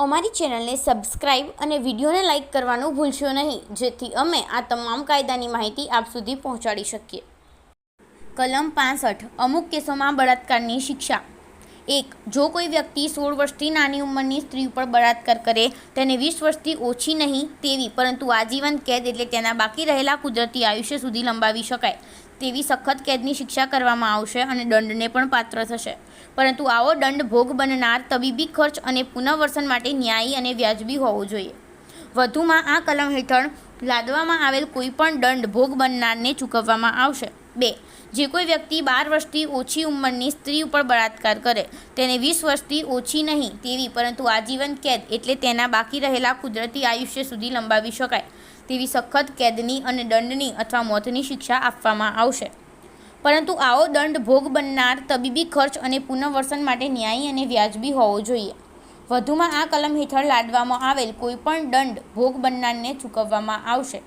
અમારી ચેનલને સબસ્ક્રાઇબ અને વિડીયોને લાઇક કરવાનું ભૂલશો નહીં, જેથી અમે આ તમામ કાયદાની માહિતી આપ સુધી પહોંચાડી શકીએ. કલમ 65 અમુક કેસોમાં બળાત્કારની શિક્ષા. 1. જો કોઈ વ્યક્તિ 16 વર્ષથી નાની ઉંમરની સ્ત્રી ઉપર બળાત્કાર કરે, તેને 20 વર્ષથી ઓછી નહીં તેવી પરંતુ આજીવન કેદ એટલે તેના બાકી રહેલા કુદરતી આયુષ્ય સુધી લંબાવી શકાય તેવી સખત કેદની શિક્ષા કરવામાં આવશે અને દંડને પણ પાત્ર થશે. પરંતુ આવો દંડ ભોગ બનનાર તબીબી ખર્ચ અને પુનર્વસન માટે ન્યાયી અને વ્યાજબી હોવો જોઈએ. વધુમાં આ કલમ હેઠળ લાદવામાં આવેલ કોઈપણ દંડ ભોગ બનનારને ચૂકવવામાં આવશે. 2. જે કોઈ વ્યક્તિ 12 વર્ષથી ઓછી ઉંમરની સ્ત્રી ઉપર બળાત્કાર કરે, તેને 20 વર્ષથી ઓછી નહીં તેવી પરંતુ આજીવન કેદ એટલે તેના બાકી રહેલા કુદરતી આયુષ્ય સુધી લંબાવી શકાય તેવી સખત કેદની અને દંડની અથવા મોતની શિક્ષા આપવામાં આવશે. પરંતુ આવો દંડ ભોગ બનનાર તબીબી ખર્ચ અને પુનર્વસન માટે ન્યાયી અને વ્યાજબી હોવો જોઈએ. વધુમાં આ કલમ હેઠળ લાદવામાં આવેલ કોઈપણ દંડ ભોગ બનનારને ચૂકવવામાં આવશે.